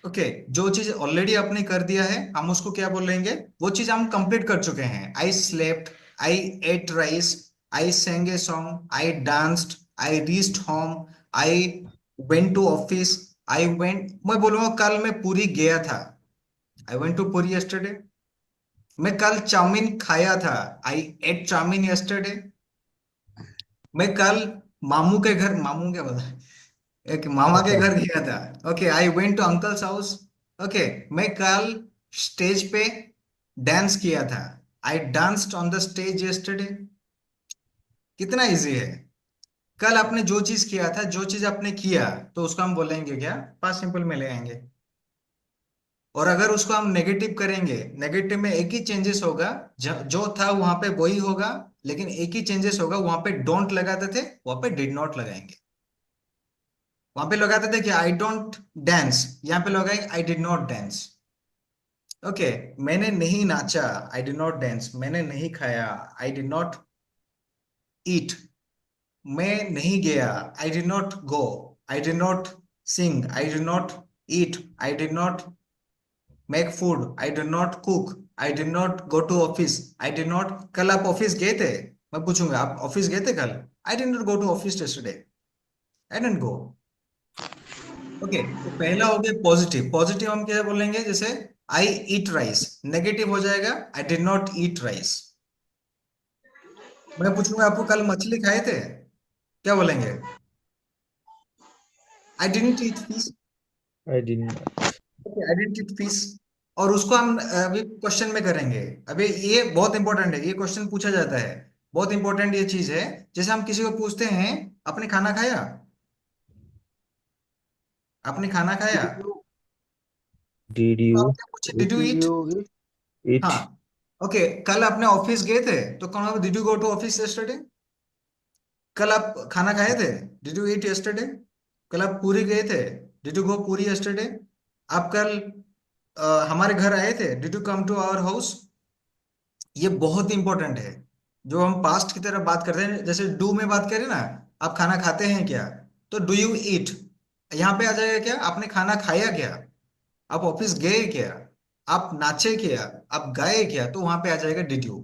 ओके, जो चीज ऑलरेडी आपने कर दिया है, हम उसको क्या बोलेंगे, वो चीज हम कंप्लीट कर चुके हैं. I slept, I ate rice, I sang a song, I danced, I reached home, I went to office, I went. मैं बोलूंगा कल मैं पूरी गया था, I went to Puri yesterday. मैं कल चाउमीन खाया था, आई एट चाउमीन यस्टरडे. मैं कल मामू क्या बोला, एक मामा के घर गया था. Okay, I went to uncle's house. Okay, मैं कल स्टेज पे डांस किया था, I danced on the stage yesterday. कितना इजी है. कल आपने जो चीज किया था, जो चीज आपने किया, तो उसको हम बोलेंगे क्या, पास्ट सिंपल में ले आएंगे. और अगर उसको हम नेगेटिव करेंगे, नेगेटिव में एक ही चेंजेस होगा, जो था वहां पे वही होगा, लेकिन एक ही चेंजेस होगा, वहां पे डोंट लगाते थे, वहां पे डिड नॉट लगाएंगे. वहां पे लगाते थे कि आई डोंट डांस, यहाँ पे लगाएंगे आई डिड नॉट डांस. ओके, मैंने नहीं नाचा, आई डिड नॉट डांस. मैंने नहीं खाया, आई डिड नॉट ईट. मैं नहीं गया, I did not go. I did not sing, I did not eat. I did not make food, I did not cook. I did not go to office, I did not. कल आप ऑफिस गए थे? मैं पूछूंगा, आप ऑफिस गए थे कल? I did not go to office today, I didn't go. Okay, तो पहला हो गया पॉजिटिव. पॉजिटिव हम क्या बोलेंगे, जैसे आई ईट राइस. नेगेटिव हो जाएगा, आई डिड नॉट ईट राइस. मैं पूछूंगा आपको कल मछली खाए थे, क्या बोलेंगे? I didn't eat fish. I didn't. I didn't eat fish. और उसको हम अभी क्वेश्चन में करेंगे। अभी ये बहुत इंपॉर्टेंट है, ये क्वेश्चन पूछा जाता है, बहुत इंपॉर्टेंट ये चीज है। जैसे हम किसी को पूछते हैं, आपने खाना खाया? आपने खाना खाया? Did तो you आपने पूछे did you Did eat? you eat? eat? हाँ। ओके, कल आपने ऑफिस गए थे तो कौन, did you go to office yesterday? कल आप खाना खाए थे, डिड यू ईट यस्टरडे? कल आप पूरी गए थे, डिड यू गो पूरी यस्टरडे? आप कल हमारे घर आए थे, did you come to our house? ये बहुत इंपॉर्टेंट है। जो हम पास्ट की तरफ बात करते हैं, जैसे डू में बात करें ना, आप खाना खाते हैं क्या, तो डू यू ईट। यहाँ पे आ जाएगा क्या, आपने खाना खाया क्या? आप ऑफिस गए क्या? आप नाचे क्या? आप गाए क्या? तो वहां पे आ जाएगा did you.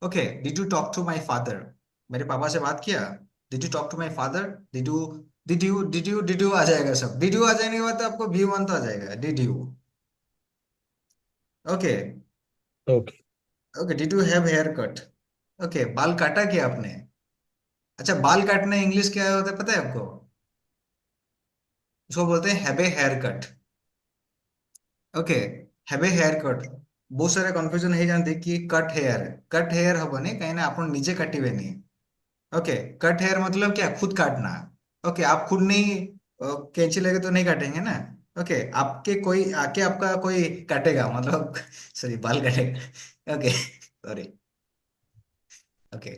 Okay, did you talk to my father? मेरे पापा से बात किया, did you talk to my father? Did you आ जाएगा, सब डिड यू आ जाने के बाद तो आपको V1 तो आ जाएगा, did you. Okay. Okay. Okay, did you have hair cut? Okay, बाल काटा क्या आपने? अच्छा, बाल काटना इंग्लिश क्या होता है पता है आपको? उसको बोलते हैं have a hair cut. Okay, have a hair cut. बहुत सारे कन्फ्यूजन है जानते कि कट हेयर हबने कहीं ना आप निजे काटिबे नहीं। ओके, कट हेयर मतलब क्या, खुद काटना। ओके, आप खुद नहीं कैंची लगे तो नहीं काटेंगे ना। ओके, आपके कोई आके आपका कोई काटेगा मतलब सॉरी, बाल काटेगा। Okay, sorry. Okay,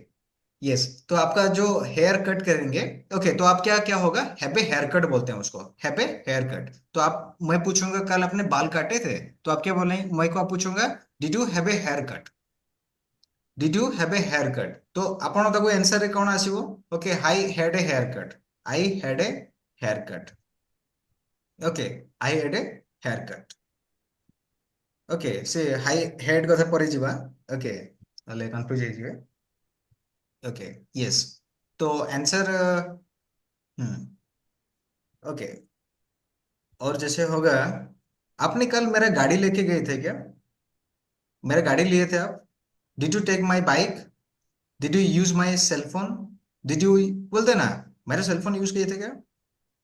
yes. तो आपका जो हेयर कट करेंगे, ओके, तो आप क्या क्या होगा, हैव ए हेयर कट बोलते हैं उसको, हैव ए हेयर कट। तो आप, मैं पूछूंगा कल आपने बाल काटे थे, तो आप क्या बोलेंगे, मैं को आप पूछूंगा did you have a hair cut? Did you have a hair cut? तो ଆପଣ ତାକୁ आंसर ରେ कौन आसीबो? Okay, I had a hair cut. I had a hair cut. Okay, I had a hair cut. Okay, से हाई हेड କଥା ପରେ ଯିବା। ओके, ତାହେଲେ କन्फ्यूज ହେଇଯିବେ। Okay, yes. तो आंसर, हम्म, ओके। और जैसे होगा, आपने कल मेरा गाड़ी लेके गए थे क्या? मेरा गाड़ी लिए थे आप? Did you take my bike? Did you use my cellphone? Did you, बोलते ना, मेरा सेलफोन यूज किए थे क्या?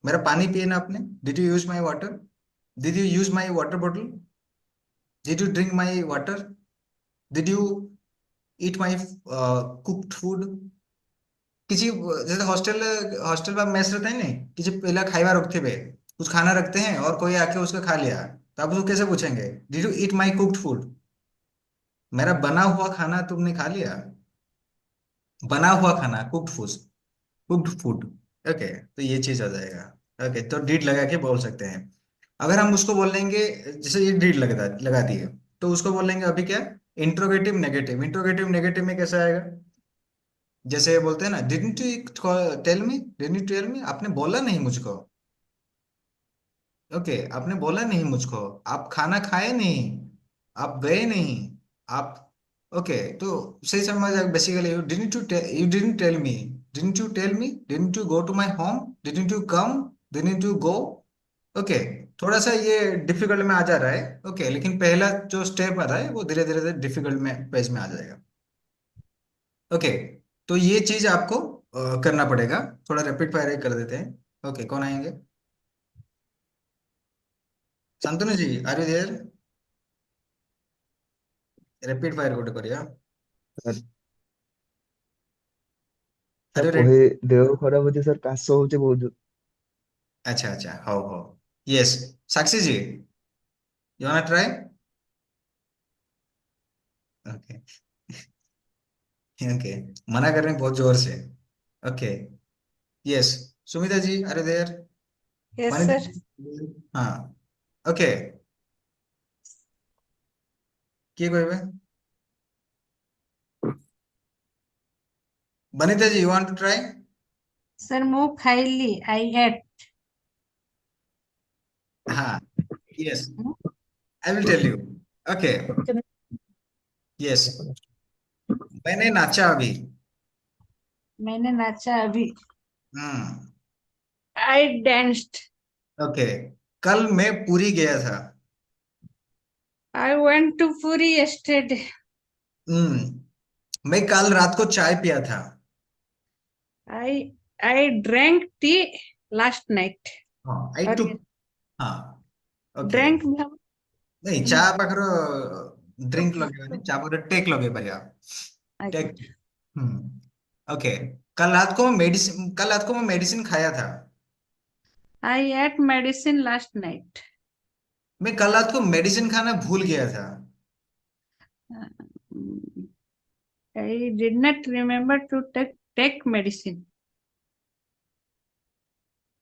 मेरा पानी पिए ना आपने? Did you use my water? Did you use my water bottle? Did you drink my water? Did you eat my cooked food? किसी, जैसे हॉस्टल हॉस्टल में मेस रहता है नहीं, किसी पहला खाइबा रखते हुए कुछ खाना रखते हैं और कोई आके उसका खा लिया, तो आप उसको कैसे पूछेंगे, did you eat my cooked food? मेरा बना हुआ खाना तुमने खा लिया? बना हुआ खाना, cooked food, cooked food. Okay, तो ये चीज आ जाएगा। ओके, तो डिड लगा के बोल सकते हैं। अगर हम उसको बोलेंगे, जैसे ये डिड लगा दिए, तो उसको बोलेंगे अभी क्या, इंट्रोगेटिव नेगेटिव। इंट्रोगेटिव नेगेटिव में कैसा आएगा, जैसे बोलते हैं ना, didn't you tell me? Didn't you tell me, आपने बोला नहीं मुझको। ओके, आपने बोला नहीं मुझको, आप खाना खाए नहीं, आप गए नहीं, आप, ओके, तो सही समझ, basically you didn't tell me, didn't you tell me, didn't you go to my home, didn't you come, didn't you go. Okay, थोड़ा सा ये डिफिकल्ट में आ जा रहा है। ओके, लेकिन पहला जो स्टेप आ रहा है वो धीरे धीरे डिफिकल्ट में पेज में आ जाएगा। ओके, तो ये चीज आपको करना पड़ेगा। थोड़ा रैपिड फायर कर देते हैं। ओके, कौन आएंगे? Shantanu ji, are you there? Rapid fire गोटे करिया। Sir, are sir you ready? କହେ ଦେହ ଖରାପ ଅଛି sir କାଶ ହଉଛି ବହୁତ। अच्छा अच्छा, how how, yes. Sakshi ji, you want try? Okay. Okay, मना कर रहे हैं बहुत जोर से। Okay, yes. Sumita ji, are you there? Yes, Vanita sir. जी? हाँ। ओके, किए कहबे? Vanita ji, you want to try? Sir, ମୁଁ ଖାଇଲି. I ate. हाँ, yes, I will tell you. Okay, yes. मैंने नाचा अभी। मैंने नाचा अभी. हम्म। I danced. ओके, कल मैं पूरी गया था। I went to Puri yesterday. हम्म। मैं कल रात को चाय पिया था। I drank tea last night. हाँ, आई और टुक। हाँ, ओके। drank भी हम नहीं, ଚା ପାଖର ଡ୍ରିଙ୍କ ଲଗେଇବାନି, ଚା ପାଖରେ टेक ଲଗେଇ ପାରିବା। टेक। ओके। कल रात को मैं मेडिसिन खाया था। I ate medicine last night. मैं कल रात को मेडिसिन खाना भूल गया था। I did not remember to take medicine.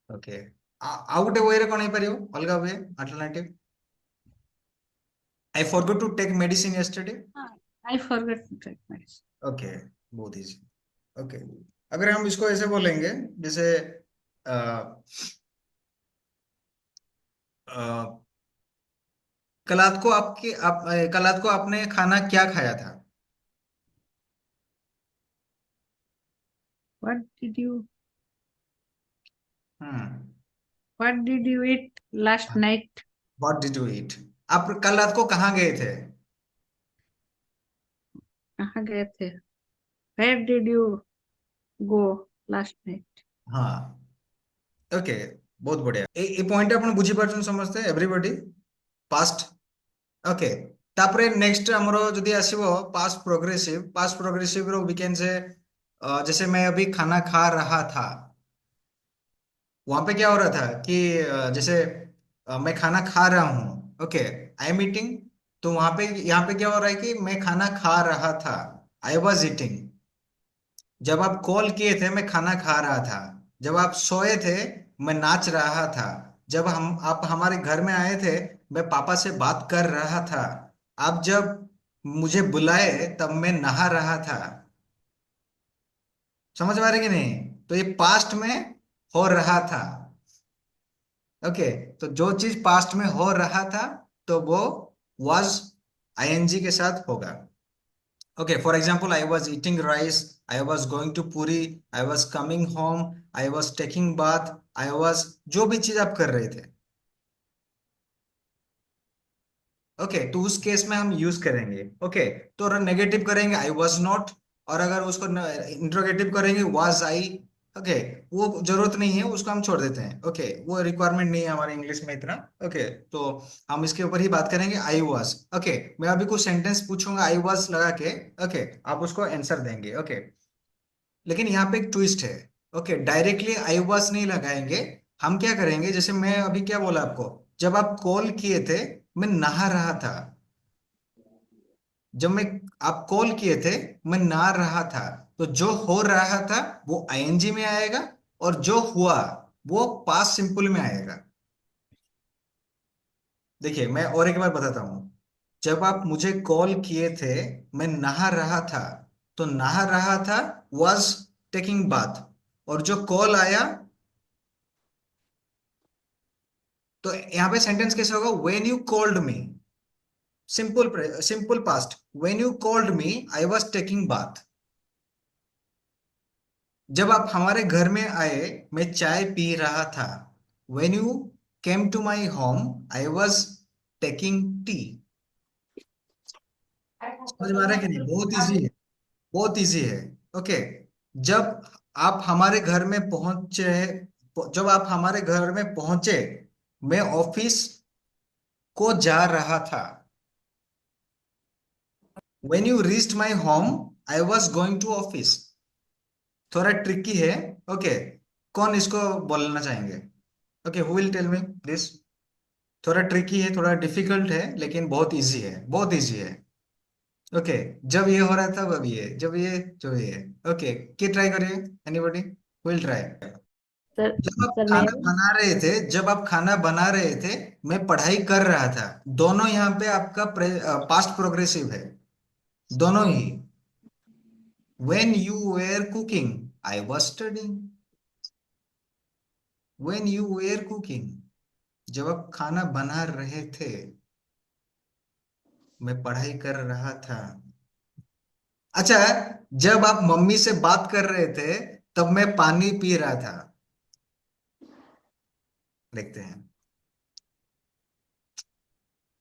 Okay. ଆଉ ଗୋଟେ ୱେରେ କଣ ହେଇପାରିବ, ଅଲଗା way alternative? I forgot to take medicine yesterday. I forgot to take medicine. Okay, बहुत इजी। ओके, अगर हम इसको ऐसे बोलेंगे, जैसे अ, अ, कल रात को आपने खाना क्या खाया था? What did you hmm What did you eat last night? What did you eat? आप कल रात को कहाँ गए थे? कहाँ गए थे? Where did you go last night? हाँ, ओके, बहुत बढ़िया। ए पॉइंट आपण बुझी पारछन समझते एवरीबॉडी? पास्ट। ओके, तापरे नेक्स्ट हमरो जदी आसीबो पास्ट प्रोग्रेसिव रो वी कैन से जैसे मैं अभी खाना खा रहा था, वहां पे क्या हो रहा था कि जैसे मैं खाना खा रहा हूँ, ओके, आई एम ईटिंग। तो वहां पे यहाँ पे क्या हो रहा है कि मैं खाना खा रहा था, आई वॉज ईटिंग। जब आप कॉल किए थे मैं खाना खा रहा था। जब आप सोए थे मैं नाच रहा था। जब आप हमारे घर में आए थे मैं पापा से बात कर रहा था। आप जब मुझे बुलाए तब मैं नहा रहा था। समझ में आ रही कि नहीं? तो ये पास्ट में हो रहा था। ओके, तो जो चीज पास्ट में हो रहा था तो वो was आईएनजी के साथ होगा। Okay, for example, I was eating rice, I was going to Puri, I was coming home, I was taking bath, I was, जो भी चीज आप कर रहे थे, ओके, तो उस केस में हम यूज करेंगे। ओके, तो अगर नेगेटिव करेंगे आई वॉज नॉट, और अगर उसको इंट्रोगेटिव करेंगे वाज आई। ओके, वो जरूरत नहीं है, उसको हम छोड़ देते हैं। ओके, वो रिक्वायरमेंट नहीं है हमारे इंग्लिश में इतना। ओके, तो हम इसके ऊपर ही बात करेंगे, आई वॉज। ओके, मैं अभी कुछ सेंटेंस पूछूंगा आई वॉज लगा के, ओके, आप उसको आंसर देंगे। ओके, लेकिन यहाँ पे एक ट्विस्ट है। ओके, डायरेक्टली आई वॉज नहीं लगाएंगे। हम क्या करेंगे, जैसे मैं अभी क्या बोला आपको, जब आप कॉल किए थे मैं नहा रहा था। जब मैं आप कॉल किए थे मैं नहा रहा था। तो जो हो रहा था वो आईएनजी में आएगा, और जो हुआ वो पास्ट सिंपल में आएगा। देखिए, मैं और एक बार बताता हूं। जब आप मुझे कॉल किए थे मैं नहा रहा था, तो नहा रहा था was टेकिंग बाथ, और जो कॉल आया, तो यहां पे सेंटेंस कैसे होगा, when you called me. Simple past, when you called me I was taking bath. जब आप हमारे घर में आए मैं चाय पी रहा था। When you came to my home I was taking tea. समझ में आ रहा है कि नहीं? बहुत इजी है, बहुत इजी है। ओके, जब आप हमारे घर में पहुंचे जब आप हमारे घर में पहुंचे मैं ऑफिस को जा रहा था। When you reached my home I was going to office. थोड़ा ट्रिकी है। ओके, कौन इसको बोलना चाहेंगे? Okay, who will tell me this? थोड़ा ट्रिकी है, थोड़ा डिफिकल्ट है, लेकिन बहुत इजी है, बहुत इजी है। ओके, जब ये हो रहा था अब ये, जब ये, जो ये। ओके, के ट्राई करिए, एनीबॉडी विल ट्राई। सर जब आप सर मैं खाना बना रहे थे, जब आप खाना बना रहे थे मैं पढ़ाई कर रहा था। दोनों यहाँ पे आपका पास्ट प्रोग्रेसिव है, दोनों ही। When you were cooking, I was studying. When you were cooking, जब आप खाना बना रहे थे मैं पढ़ाई कर रहा था। अच्छा, जब आप मम्मी से बात कर रहे थे तब मैं पानी पी रहा था। देखते हैं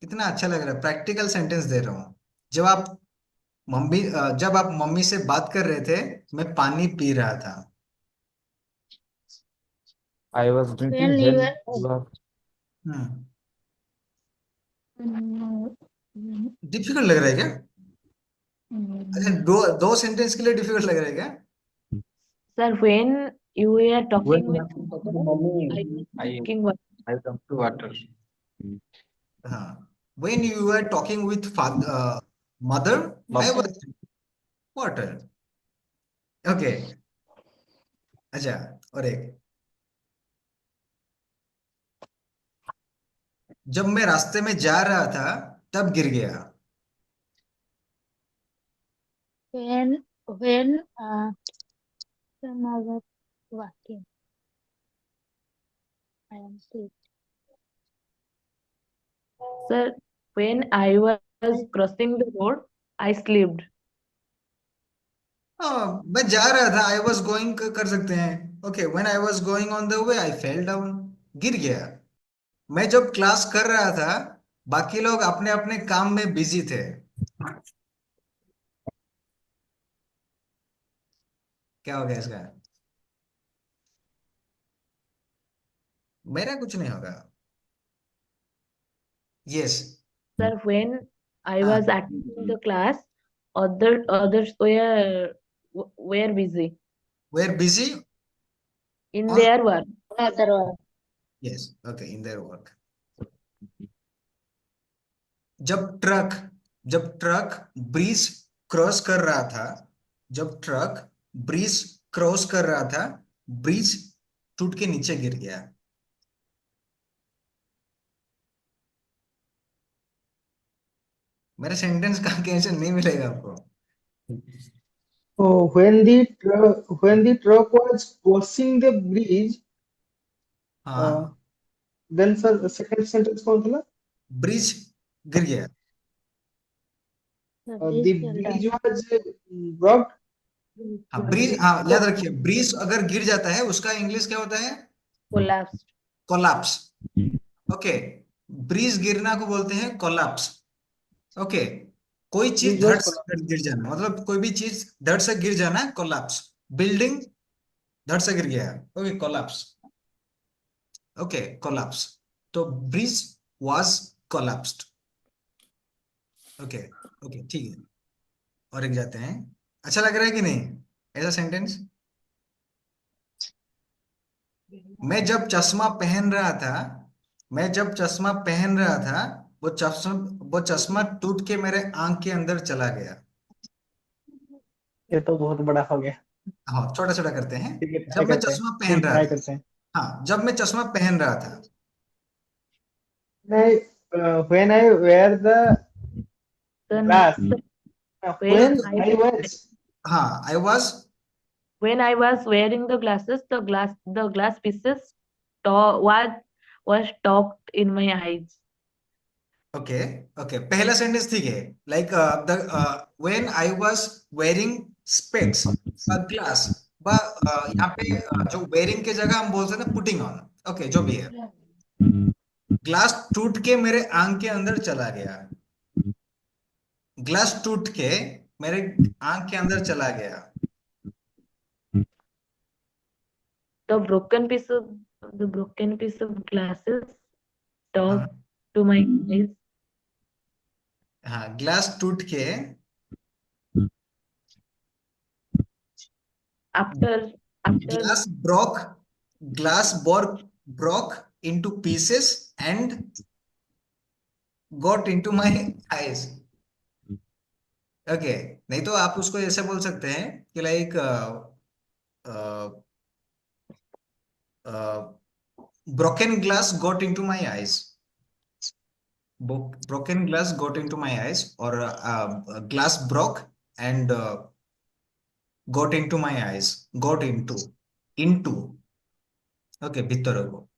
कितना अच्छा लग रहा है, प्रैक्टिकल सेंटेंस दे रहा हूं। जब आप मम्मी जब आप मम्मी से बात कर रहे थे, मैं पानी पी रहा था। I was drinking When when you you are hmm were difficult लग रहा है क्या? अच्छा, दो दो सेंटेंस के लिए डिफिकल्ट लग रहा है क्या? Sir, when you were talking When with I'm talking to mother, mommy, I was I drinking water. I come to water. हाँ, when you were talking with father, mother, I was drinking water. Okay. अच्छा, और एक, जब मैं रास्ते में जा रहा था तब गिर गया। when when I was walking, I am sick. Sir, when I was crossing the road, I slipped. हाँ, मैं जा रहा था, आई वॉज गोइंग कर सकते हैं। Okay, when I was going on the way I fell down, गिर गया। मैं जब क्लास कर रहा था, बाकी लोग अपने अपने काम में बिजी थे। क्या हो गया इसका? मेरा कुछ नहीं होगा। यस। Sir, when I हाँ, was attending the class, others were busy were busy in on, their work. Another one. Yes, okay, in their work. जब ट्रक जब ट्रक ब्रिज क्रॉस कर रहा था, जब ट्रक ब्रिज क्रॉस कर रहा था, ब्रिज टूट के नीचे गिर गया। मेरे सेंटेंस का कैंसिल नहीं मिलेगा आपको। Oh, when the truck was crossing the bridge, हाँ, then sir second sentence कौन था? ब्रिज गिर गया। The The bridge fell down. bridge was broke. हाँ, ब्रिज, हाँ, याद रखिए, ब्रिज अगर गिर जाता है उसका इंग्लिश क्या होता है? Collapsed. कोलैप्स। ओके, ब्रिज गिरना को बोलते हैं कोलैप्स। ओके, कोई चीज Bridge धड़ was collapsed. से गिर जाना, मतलब कोई भी चीज धड़ से गिर जाना है, कोलैप्स। बिल्डिंग धड़ से गिर गया, ओके, कोलैप्स। Okay, collapse. तो bridge was collapsed. Okay, okay, ठीक है। और एक जाते हैं। अच्छा लग रहा है कि नहीं ऐसा सेंटेंस? मैं जब चश्मा पहन रहा था, मैं जब चश्मा पहन रहा था, वो चश्मा टूट के मेरे आंख के अंदर चला गया। ये तो बहुत बड़ा हो गया। हाँ, छोटा छोटा करते हैं। ठीक है, जब ट्राई मैं करते हैं। चश्मा पहन ठीक, रहा ट्राई था, करते हैं। हाँ, जब मैं चश्मा पहन रहा था। When I wear the Then, glass, when when I I was, हाँ, I was, when I was wearing the glasses, the glass pieces was stopped in my eyes. Okay, okay, पहला सेंटेंस ठीक है। Like the when I was wearing specs glass, यहाँ पे जो वेयरिंग के जगह हम बोलते हैं ना पुटिंग ऑन। ओके, जो भी है, ग्लास टूट के मेरे आंख के अंदर चला गया। ग्लास टूट के मेरे आंख के अंदर चला गया। The broken piece of glasses हाँ, stuck to my eyes. हाँ, ग्लास टूट के After glass broke broke into pieces and got into my eyes। Okay, नहीं तो आप उसको ऐसे बोल सकते हैं कि like broken glass got into my eyes, broken glass got into my eyes, or glass broke and got into my eyes, got into, okay, भीतर को